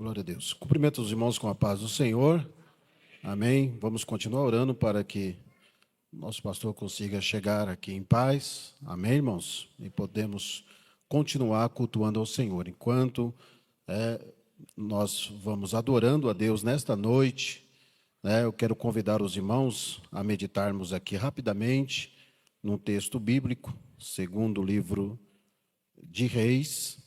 Glória a Deus. Cumprimento os irmãos com a paz do Senhor. Amém. Vamos continuar orando para que nosso pastor consiga chegar aqui em paz. Amém, irmãos? E podemos continuar cultuando ao Senhor. Enquanto nós vamos adorando a Deus nesta noite, eu quero convidar os irmãos a meditarmos aqui rapidamente num texto bíblico, segundo o livro de Reis.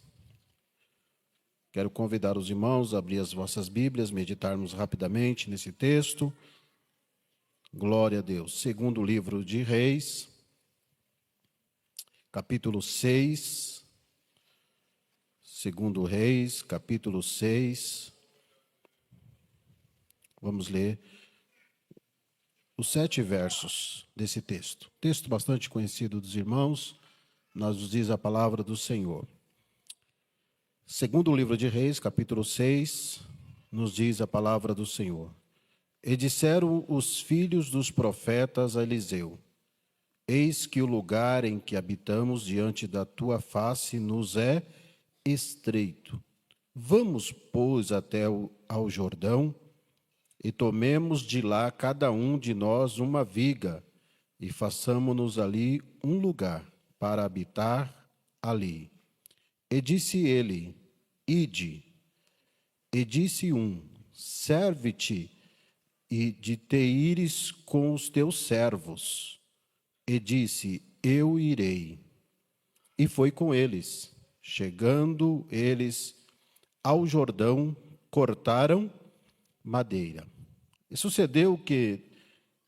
Quero convidar os irmãos a abrir as vossas Bíblias, meditarmos rapidamente nesse texto. Glória a Deus. Segundo o livro de Reis, capítulo 6. Segundo Reis, capítulo 6. Vamos ler os 7 versos desse texto. Texto bastante conhecido dos irmãos, nos diz a palavra do Senhor. Segundo o livro de Reis, capítulo 6, nos diz a palavra do Senhor. E disseram os filhos dos profetas a Eliseu: Eis que o lugar em que habitamos diante da tua face nos é estreito. Vamos, pois, até ao Jordão, e tomemos de lá cada um de nós uma viga, e façamo-nos ali um lugar para habitar ali. E disse ele: Ide. E disse um: Serve-te e de te ires com os teus servos. E disse: Eu irei. E foi com eles. Chegando eles ao Jordão, cortaram madeira. E sucedeu que,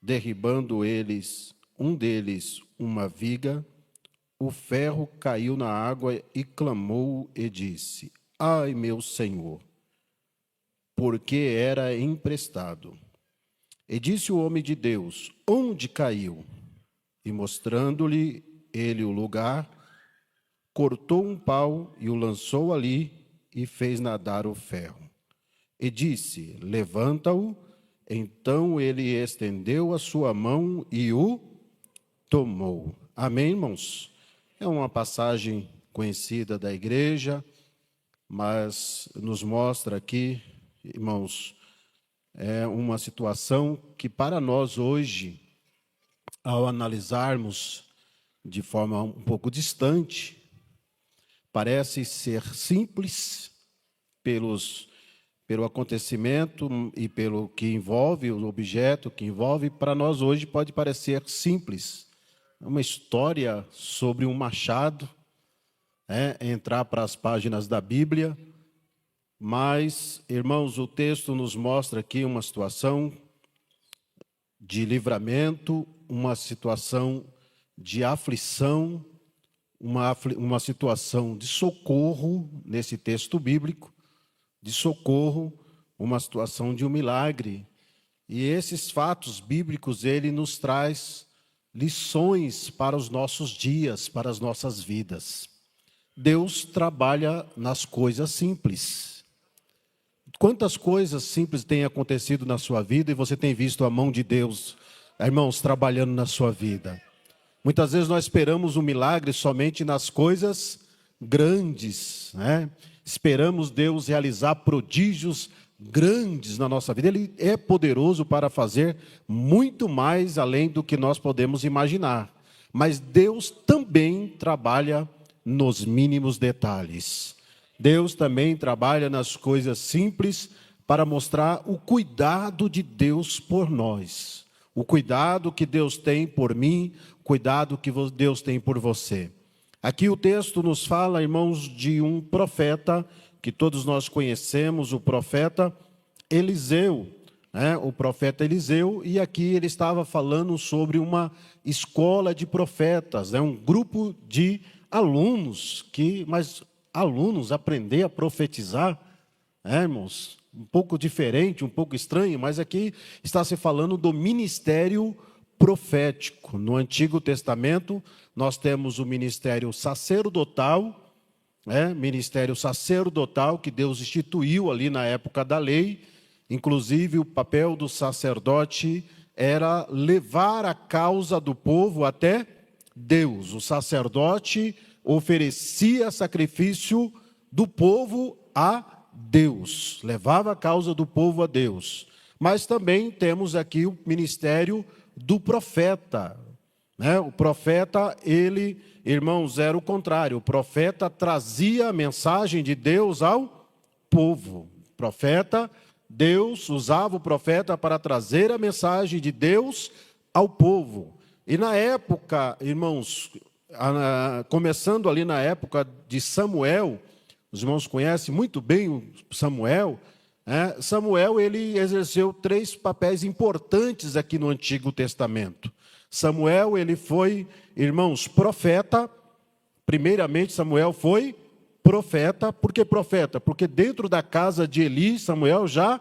derribando eles, um deles uma viga, o ferro caiu na água e clamou e disse: Ai, meu Senhor, porque era emprestado. E disse o homem de Deus: Onde caiu? E mostrando-lhe ele o lugar, cortou um pau e o lançou ali e fez nadar o ferro. E disse: Levanta-o. Então ele estendeu a sua mão e o tomou. Amém, irmãos? É uma passagem conhecida da igreja, mas nos mostra aqui, irmãos, é uma situação que para nós hoje, ao analisarmos de forma um pouco distante, parece ser simples pelo acontecimento e pelo que envolve, o objeto que envolve, para nós hoje pode parecer simples. Uma história sobre um machado, entrar para as páginas da Bíblia, mas, irmãos, o texto nos mostra aqui uma situação de livramento, uma situação de aflição, uma situação de socorro nesse texto bíblico, de socorro, uma situação de um milagre. E esses fatos bíblicos, ele nos traz lições para os nossos dias, para as nossas vidas. Deus trabalha nas coisas simples. Quantas coisas simples têm acontecido na sua vida e você tem visto a mão de Deus, irmãos, trabalhando na sua vida? Muitas vezes nós esperamos um milagre somente nas coisas grandes, Esperamos Deus realizar prodígios grandes na nossa vida. Ele é poderoso para fazer muito mais além do que nós podemos imaginar. Mas Deus também trabalha nos mínimos detalhes. Deus também trabalha nas coisas simples para mostrar o cuidado de Deus por nós. O cuidado que Deus tem por mim, o cuidado que Deus tem por você. Aqui o texto nos fala, irmãos, de um profeta que todos nós conhecemos, o profeta Eliseu, o profeta Eliseu, e aqui ele estava falando sobre uma escola de profetas, um grupo de alunos, mas alunos aprender a profetizar, irmãos, um pouco diferente, um pouco estranho, mas aqui está se falando do ministério profético. No Antigo Testamento, nós temos o ministério sacerdotal, que Deus instituiu ali na época da lei. Inclusive, o papel do sacerdote era levar a causa do povo até Deus. O sacerdote oferecia sacrifício do povo a Deus, levava a causa do povo a Deus. Mas também temos aqui o ministério do profeta, né? O profeta, ele, irmãos, era o contrário. O profeta trazia a mensagem de Deus ao povo. Profeta, Deus usava o profeta para trazer a mensagem de Deus ao povo. E na época, irmãos, começando ali na época de Samuel, os irmãos conhecem muito bem o Samuel. Samuel, ele exerceu 3 papéis importantes aqui no Antigo Testamento. Samuel, ele foi, irmãos, profeta. Primeiramente, Samuel foi profeta. Por que profeta? Porque dentro da casa de Eli, Samuel já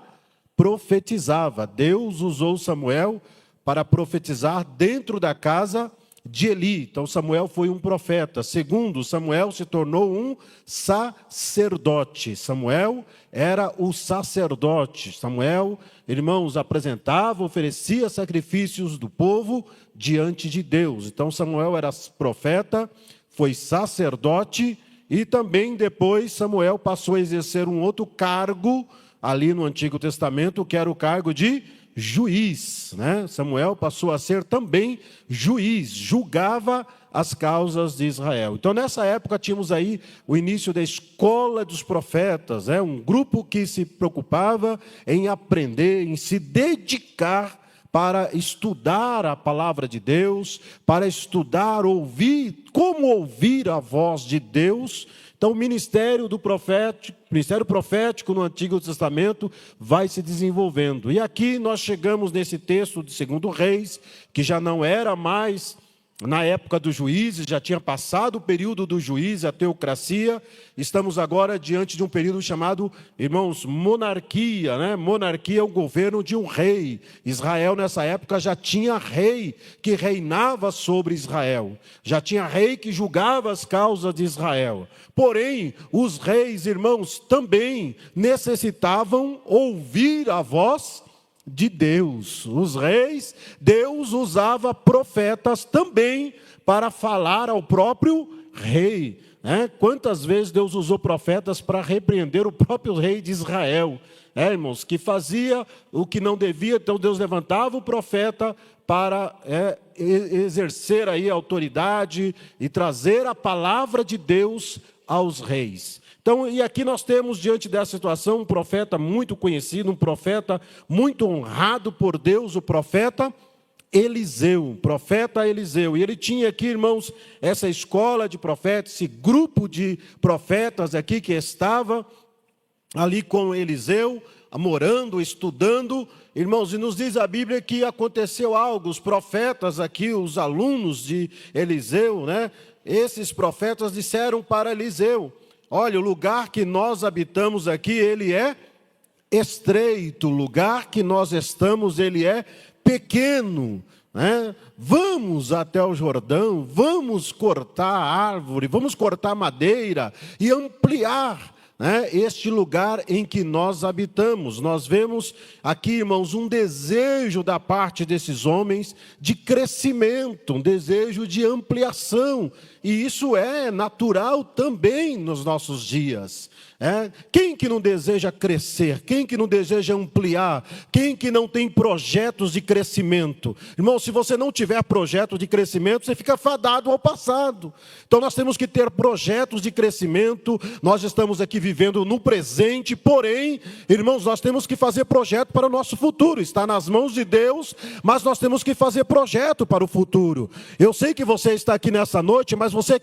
profetizava. Deus usou Samuel para profetizar dentro da casa de Eli. Então, Samuel foi um profeta. Segundo, Samuel se tornou um sacerdote. Samuel era o sacerdote. Samuel, irmãos, apresentava, oferecia sacrifícios do povo diante de Deus. Então, Samuel era profeta, foi sacerdote e também depois Samuel passou a exercer um outro cargo ali no Antigo Testamento, que era o cargo de juiz, né? Samuel passou a ser também juiz, julgava as causas de Israel. Então, nessa época, tínhamos aí o início da escola dos profetas, um grupo que se preocupava em aprender, em se dedicar para estudar a palavra de Deus, para estudar, ouvir, como ouvir a voz de Deus. Então, o ministério profético no Antigo Testamento vai se desenvolvendo. E aqui nós chegamos nesse texto de 2 Reis, que já não era mais na época dos juízes, já tinha passado o período do juiz, a teocracia. Estamos agora diante de um período chamado, irmãos, monarquia, né? Monarquia é o governo de um rei. Israel, nessa época, já tinha rei que reinava sobre Israel. Já tinha rei que julgava as causas de Israel. Porém, os reis, irmãos, também necessitavam ouvir a voz de Deus. Os reis, Deus usava profetas também para falar ao próprio rei. Quantas vezes Deus usou profetas para repreender o próprio rei de Israel? Irmãos, que fazia o que não devia, então Deus levantava o profeta para exercer aí a autoridade e trazer a palavra de Deus aos reis. Então, e aqui nós temos, diante dessa situação, um profeta muito conhecido, um profeta muito honrado por Deus, o profeta Eliseu, profeta Eliseu. E ele tinha aqui, irmãos, essa escola de profetas, esse grupo de profetas aqui que estava ali com Eliseu, morando, estudando. Irmãos, e nos diz a Bíblia que aconteceu algo, os profetas aqui, os alunos de Eliseu, esses profetas disseram para Eliseu: olha, o lugar que nós habitamos aqui, ele é estreito, o lugar que nós estamos, ele é pequeno, Vamos até o Jordão, vamos cortar a árvore, vamos cortar madeira e ampliar este lugar em que nós habitamos. Nós vemos aqui, irmãos, um desejo da parte desses homens de crescimento, um desejo de ampliação, e isso é natural também nos nossos dias. Quem que não deseja crescer? Quem que não deseja ampliar? Quem que não tem projetos de crescimento? Irmão, se você não tiver projeto de crescimento, você fica fadado ao passado. Então nós temos que ter projetos de crescimento. Nós estamos aqui vivendo no presente, porém, irmãos, nós temos que fazer projeto para o nosso futuro. Está nas mãos de Deus, mas nós temos que fazer projeto para o futuro. Eu sei que você está aqui nessa noite, mas você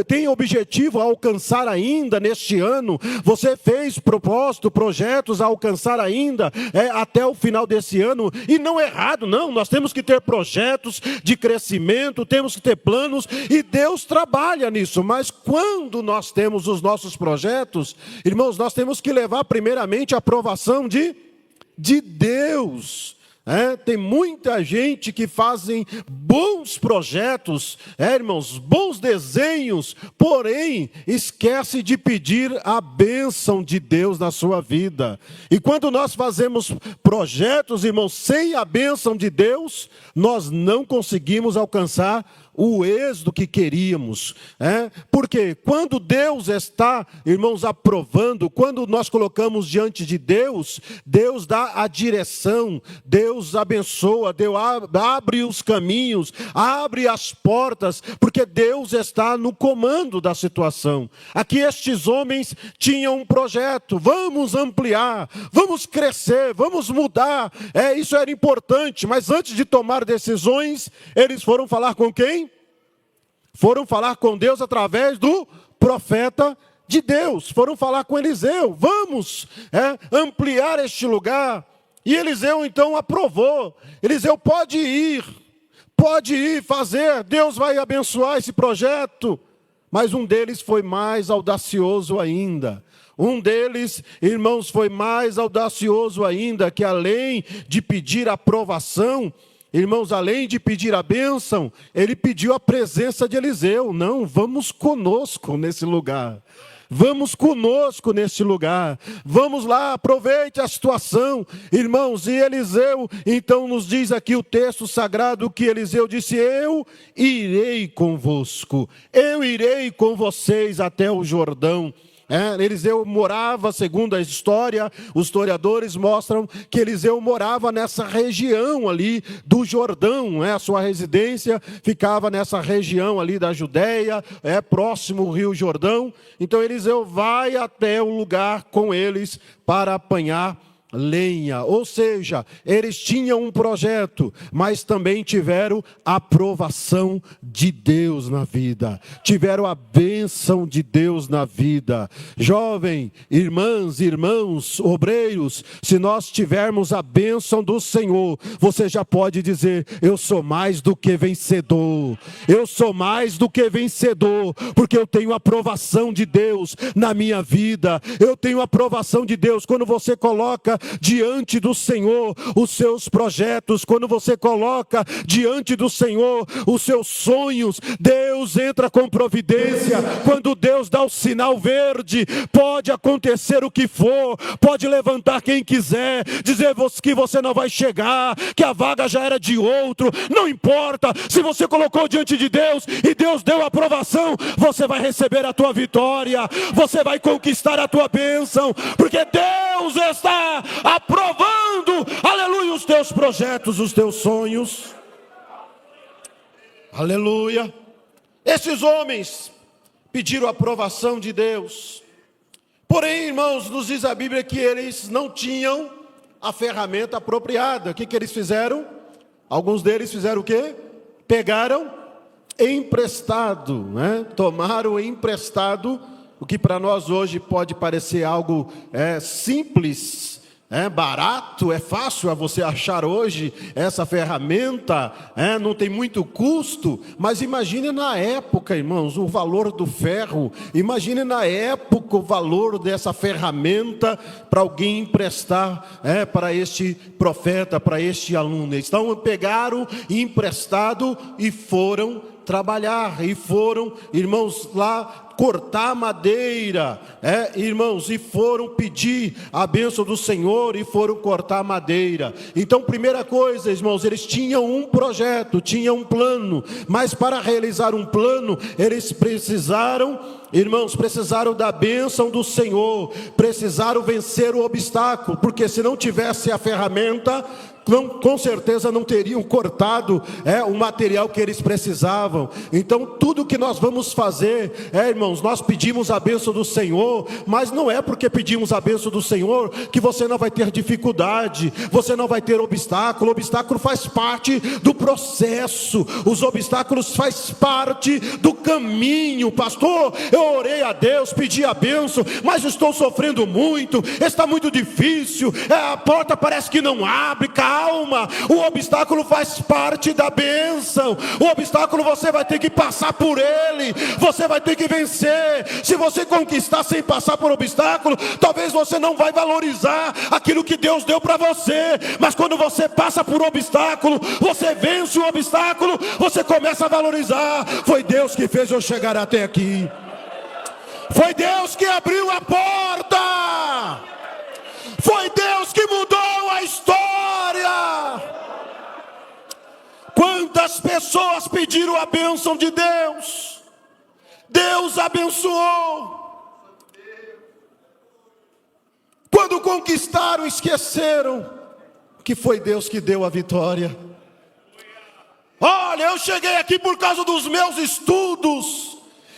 tem objetivo a alcançar ainda neste ano. Você fez propósito, projetos a alcançar ainda até o final desse ano, e não é errado, não. Nós temos que ter projetos de crescimento, temos que ter planos, e Deus trabalha nisso. Mas quando nós temos os nossos projetos, irmãos, nós temos que levar primeiramente a aprovação de Deus. Tem muita gente que fazem bons projetos, irmãos, bons desenhos, porém esquece de pedir a bênção de Deus na sua vida. E quando nós fazemos projetos, irmãos, sem a bênção de Deus, nós não conseguimos alcançar o êxito que queríamos. Porque quando Deus está, irmãos, aprovando, quando nós colocamos diante de Deus, Deus dá a direção, Deus abençoa, Deus abre os caminhos, abre as portas, porque Deus está no comando da situação. Aqui estes homens tinham um projeto: vamos ampliar, vamos crescer, vamos mudar. Isso era importante, mas antes de tomar decisões, eles foram falar com quem? Foram falar com Deus através do profeta de Deus. Foram falar com Eliseu: vamos ampliar este lugar. E Eliseu então aprovou. Eliseu: pode ir fazer, Deus vai abençoar esse projeto. Mas um deles foi mais audacioso ainda. Um deles, irmãos, foi mais audacioso ainda, que além de pedir aprovação, irmãos, além de pedir a bênção, ele pediu a presença de Eliseu. Não, vamos conosco nesse lugar. Vamos conosco neste lugar. Vamos lá, aproveite a situação. Irmãos, e Eliseu, então nos diz aqui o texto sagrado que Eliseu disse: eu irei convosco. Eu irei com vocês até o Jordão. Eliseu morava, segundo a história, os historiadores mostram que Eliseu morava nessa região ali do Jordão, a sua residência ficava nessa região ali da Judéia, próximo ao Rio Jordão. Então Eliseu vai até o lugar com eles para apanhar lenha. Ou seja, eles tinham um projeto, mas também tiveram a aprovação de Deus na vida, tiveram a bênção de Deus na vida. Jovem, irmãs, irmãos, obreiros, se nós tivermos a bênção do Senhor, você já pode dizer: eu sou mais do que vencedor. Eu sou mais do que vencedor, porque eu tenho a aprovação de Deus na minha vida. Eu tenho a aprovação de Deus. Quando você coloca diante do Senhor os seus projetos, quando você coloca diante do Senhor os seus sonhos, Deus entra com providência. Quando Deus dá o sinal verde, pode acontecer o que for, pode levantar quem quiser, dizer que você não vai chegar, que a vaga já era de outro. Não importa, se você colocou diante de Deus e Deus deu a aprovação, você vai receber a tua vitória, você vai conquistar a tua bênção, porque Deus está aprovando, aleluia, os teus projetos, os teus sonhos. Aleluia. Esses homens pediram a aprovação de Deus. Porém, irmãos, nos diz a Bíblia que eles não tinham a ferramenta apropriada. O que eles fizeram? Alguns deles fizeram o quê? Pegaram emprestado, tomaram emprestado, o que para nós hoje pode parecer algo simples, barato, é fácil você achar hoje essa ferramenta, não tem muito custo, mas imagine na época, irmãos, o valor do ferro, imagine na época o valor dessa ferramenta para alguém emprestar para este profeta, para este aluno. Então pegaram emprestado e foram trabalhar, e foram, irmãos, lá cortar madeira, irmãos, e foram pedir a bênção do Senhor, e foram cortar madeira. Então, primeira coisa, irmãos, eles tinham um projeto, tinham um plano, mas para realizar um plano, eles precisaram, irmãos, precisaram da bênção do Senhor, precisaram vencer o obstáculo, porque se não tivesse a ferramenta, com certeza não teriam cortado o material que eles precisavam. Então tudo que nós vamos fazer, irmãos, nós pedimos a bênção do Senhor, mas não é porque pedimos a bênção do Senhor que você não vai ter dificuldade, você não vai ter obstáculo. O obstáculo faz parte do processo, os obstáculos faz parte do caminho. Pastor, eu orei a Deus, pedi a bênção, mas estou sofrendo muito, está muito difícil, a porta parece que não abre. Calma, o obstáculo faz parte da bênção. O obstáculo você vai ter que passar por ele, você vai ter que vencer. Se você conquistar sem passar por obstáculo, talvez você não vai valorizar aquilo que Deus deu para você, mas quando você passa por obstáculo, você vence o obstáculo, você começa a valorizar. Foi Deus que fez eu chegar até aqui, foi Deus que abriu a porta, foi Deus que mudou a história. Muitas pessoas pediram a bênção de Deus. Deus abençoou. Quando conquistaram, esqueceram que foi Deus que deu a vitória. Olha, eu cheguei aqui por causa dos meus estudos.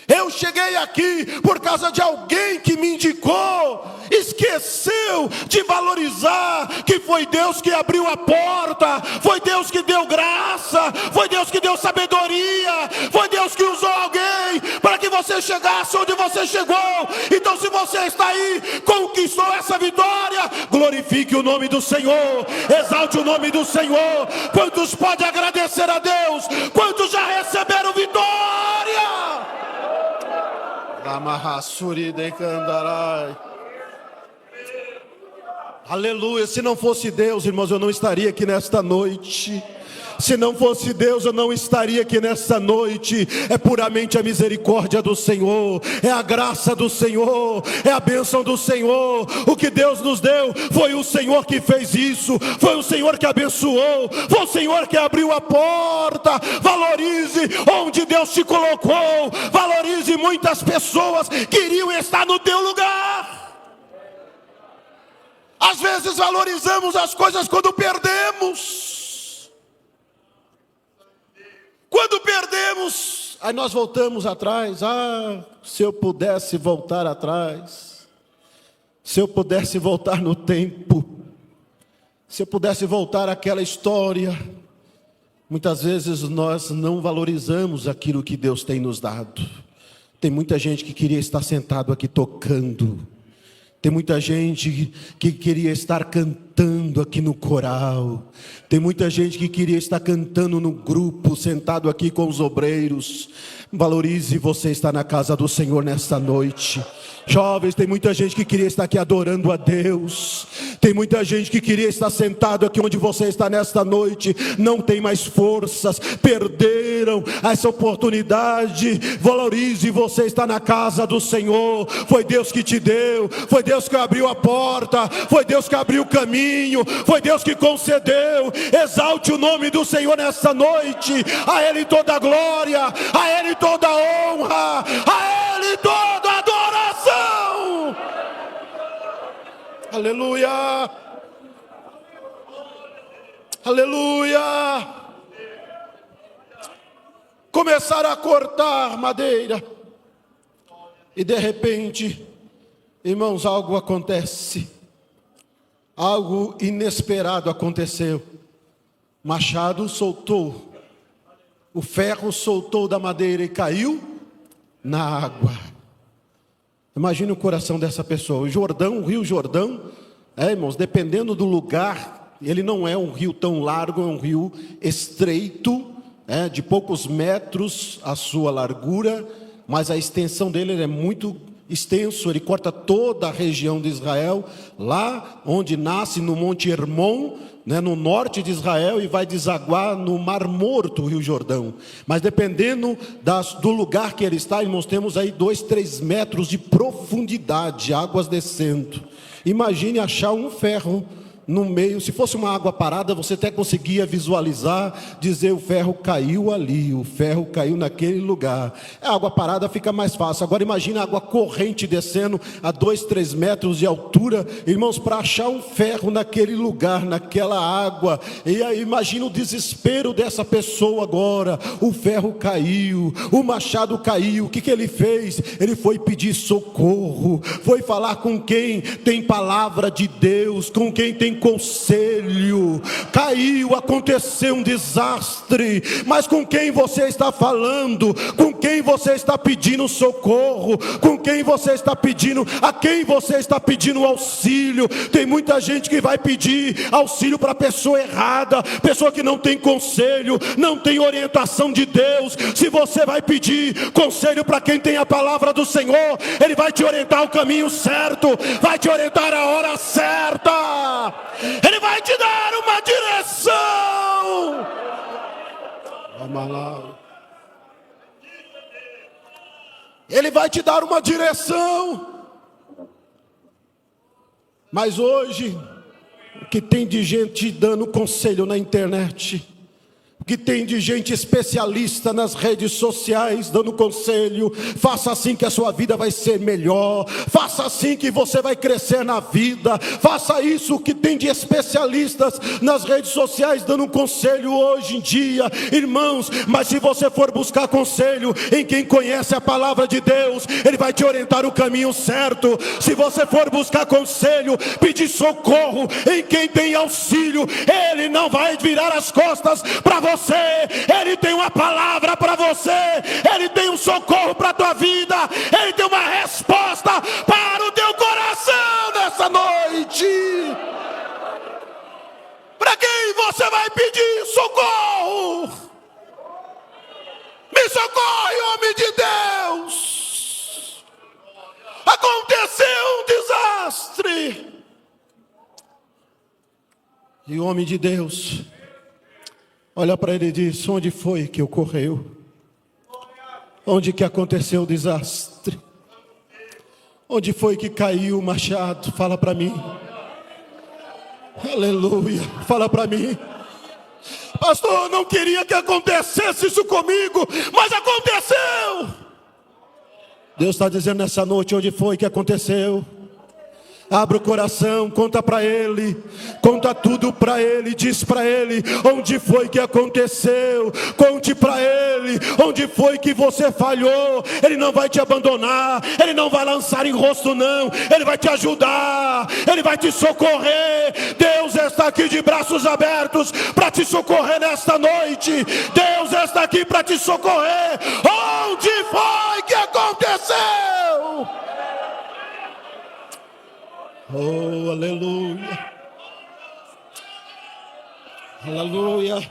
Eu cheguei aqui por causa de alguém que me indicou. Esqueceu de valorizar que foi Deus que abriu a porta, foi Deus que deu graça, foi Deus que deu sabedoria, foi Deus que usou alguém para que você chegasse onde você chegou. Então, se você está aí, conquistou essa vitória, glorifique o nome do Senhor, exalte o nome do Senhor. Quantos podem agradecer a Deus? Quantos já receberam vitória? Aleluia. Se não fosse Deus, irmãos, eu não estaria aqui nesta noite. Se não fosse Deus, eu não estaria aqui nesta noite. É puramente a misericórdia do Senhor, é a graça do Senhor, é a bênção do Senhor. O que Deus nos deu, foi o Senhor que fez isso, foi o Senhor que abençoou, foi o Senhor que abriu a porta. Valorize onde Deus te colocou, valorize. Muitas pessoas queriam estar no teu lugar. Às vezes valorizamos as coisas quando perdemos. Quando perdemos, aí nós voltamos atrás. Se eu pudesse voltar atrás, se eu pudesse voltar no tempo, se eu pudesse voltar àquela história. Muitas vezes nós não valorizamos aquilo que Deus tem nos dado. Tem muita gente que queria estar sentado aqui tocando. Tem muita gente que queria estar cantando aqui no coral. Tem muita gente que queria estar cantando no grupo, sentado aqui com os obreiros. Valorize você estar na casa do Senhor nesta noite. Jovens, tem muita gente que queria estar aqui adorando a Deus. Tem muita gente que queria estar sentado aqui onde você está nesta noite. Não tem mais forças, perderam essa oportunidade. Valorize você estar na casa do Senhor. Foi Deus que te deu, foi Deus que abriu a porta, foi Deus que abriu o caminho, foi Deus que concedeu. Exalte o nome do Senhor nesta noite. A Ele toda a glória, a Ele toda a honra, a Ele toda a adoração. Aleluia, aleluia. Começaram a cortar madeira e de repente, irmãos, algo acontece. Algo inesperado aconteceu. Machado soltou, o ferro soltou da madeira e caiu na água. Imagine o coração dessa pessoa. O Jordão, o rio Jordão, irmãos, dependendo do lugar, ele não é um rio tão largo, é um rio estreito, de poucos metros a sua largura, mas a extensão dele é muito extenso. Ele corta toda a região de Israel, lá onde nasce no Monte Hermon, no norte de Israel, e vai desaguar no Mar Morto, o rio Jordão. Mas dependendo do lugar que ele está, nós temos aí 2, 3 metros de profundidade, águas descendo. Imagine achar um ferro no meio. Se fosse uma água parada, você até conseguia visualizar, dizer: o ferro caiu ali, o ferro caiu naquele lugar. A água parada fica mais fácil. Agora imagine a água corrente descendo a 2, 3 metros de altura, irmãos, para achar um ferro naquele lugar, naquela água. E aí imagine o desespero dessa pessoa agora. O ferro caiu, o machado caiu. O que ele fez? Ele foi pedir socorro, foi falar com quem tem palavra de Deus, com quem tem conselho. Caiu, aconteceu um desastre, mas com quem você está falando? Com quem você está pedindo socorro? Com quem você está pedindo? A quem você está pedindo auxílio? Tem muita gente que vai pedir auxílio para a pessoa errada, pessoa que não tem conselho, não tem orientação de Deus. Se você vai pedir conselho para quem tem a palavra do Senhor, Ele vai te orientar o caminho certo, vai te orientar a hora certa. Ele vai te dar uma direção. Vamos lá. Ele vai te dar uma direção. Mas hoje, o que tem de gente dando conselho na internet, o que tem de gente especialista nas redes sociais dando conselho. Faça assim que a sua vida vai ser melhor. Faça assim que você vai crescer na vida. Faça isso que tem de especialistas nas redes sociais dando conselho hoje em dia, irmãos. Mas se você for buscar conselho em quem conhece a palavra de Deus, Ele vai te orientar o caminho certo. Se você for buscar conselho, pedir socorro em quem tem auxílio, Ele não vai virar as costas para você. Ele tem uma palavra para você, Ele tem um socorro para a tua vida, Ele tem uma resposta para o teu coração nessa noite. Para quem você vai pedir socorro? Me socorre, homem de Deus. Aconteceu um desastre. E o homem de Deus olha para ele e diz: onde foi que ocorreu? Onde que aconteceu o desastre? Onde foi que caiu o machado? Fala para mim. Aleluia, fala para mim. Pastor, eu não queria que acontecesse isso comigo, mas aconteceu. Deus está dizendo nessa noite: onde foi que aconteceu? Abra o coração, conta para Ele, conta tudo para Ele, diz para Ele onde foi que aconteceu, conte para Ele onde foi que você falhou. Ele não vai te abandonar, Ele não vai lançar em rosto não, Ele vai te ajudar, Ele vai te socorrer. Deus está aqui de braços abertos para te socorrer nesta noite. Deus está aqui para te socorrer. Onde foi que aconteceu? Oh, aleluia. Aleluia.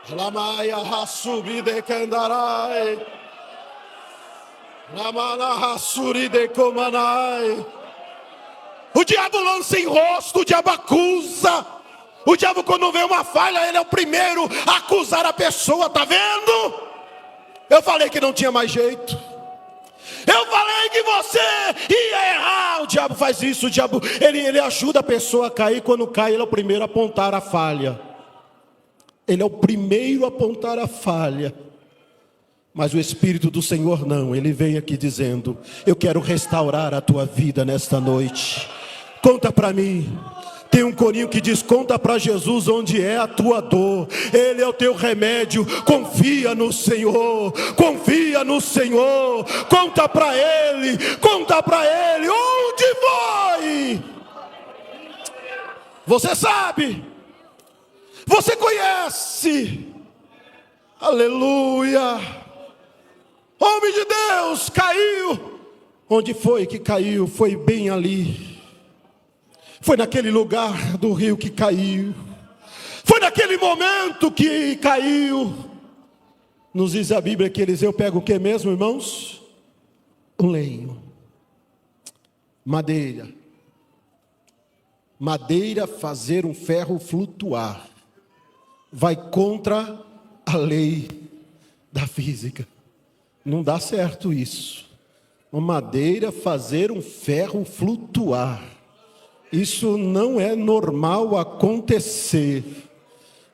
Lamaia hasubi de candarai. Lamana hasuri de comanai. O diabo lança em rosto, o diabo acusa. O diabo, quando vê uma falha, ele é o primeiro a acusar a pessoa, tá vendo? Eu falei que não tinha mais jeito. Eu falei que você ia errar. O diabo faz isso. O diabo, ele ajuda a pessoa a cair. Quando cai, ele é o primeiro a apontar a falha. Ele é o primeiro a apontar a falha. Mas o Espírito do Senhor não. Ele vem aqui dizendo: eu quero restaurar a tua vida nesta noite. Conta para mim. Tem um corinho que diz: conta para Jesus onde é a tua dor. Ele é o teu remédio. Confia no Senhor. Confia no Senhor. Conta para Ele. Conta para Ele. Onde foi? Você sabe. Você conhece. Aleluia. Homem de Deus, caiu. Onde foi que caiu? Foi bem ali. Foi naquele lugar do rio que caiu. Foi naquele momento que caiu. Nos diz a Bíblia que Eliseu pega o que mesmo, irmãos? Um lenho. Madeira. Madeira fazer um ferro flutuar. Vai contra a lei da física. Não dá certo isso. Uma madeira fazer um ferro flutuar. Isso não é normal acontecer.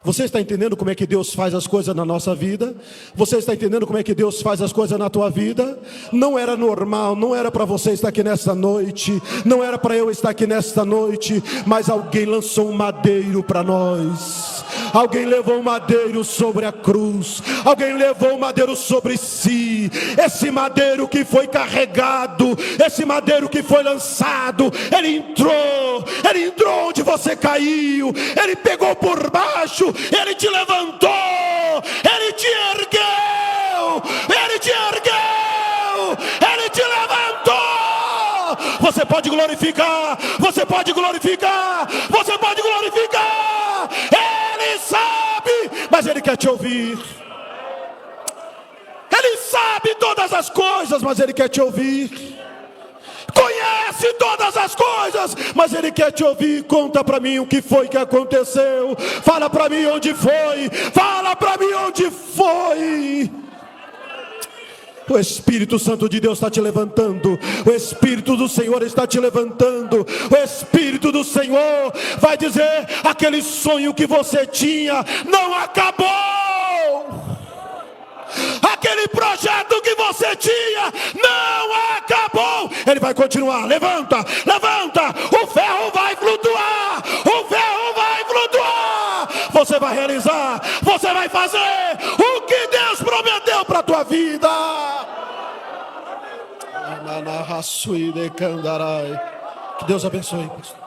Você está entendendo como é que Deus faz as coisas na nossa vida? Você está entendendo como é que Deus faz as coisas na tua vida? Não era normal, não era para você estar aqui nesta noite, não era para eu estar aqui nesta noite, mas alguém lançou um madeiro para nós. Alguém levou um madeiro sobre a cruz. Alguém levou um madeiro sobre si. Esse madeiro que foi carregado, esse madeiro que foi lançado, ele entrou onde você caiu, ele pegou por baixo, ele te levantou, ele te ergueu, ele te ergueu, ele te levantou. Você pode glorificar, você pode glorificar, você pode glorificar. Ele sabe, mas Ele quer te ouvir. Ele sabe todas as coisas, mas Ele quer te ouvir. Conhece todas as coisas, mas Ele quer te ouvir. Conta para mim o que foi que aconteceu. Fala para mim onde foi. Fala para mim onde foi. O Espírito Santo de Deus está te levantando. O Espírito do Senhor está te levantando. O Espírito do Senhor vai dizer: aquele sonho que você tinha não acabou. Aquele projeto que você tinha não acabou. Ele vai continuar. Levanta, levanta. O ferro vai flutuar. O ferro vai flutuar. Você vai realizar. Você vai fazer o que Deus prometeu para a tua vida. Que Deus abençoe, pastor.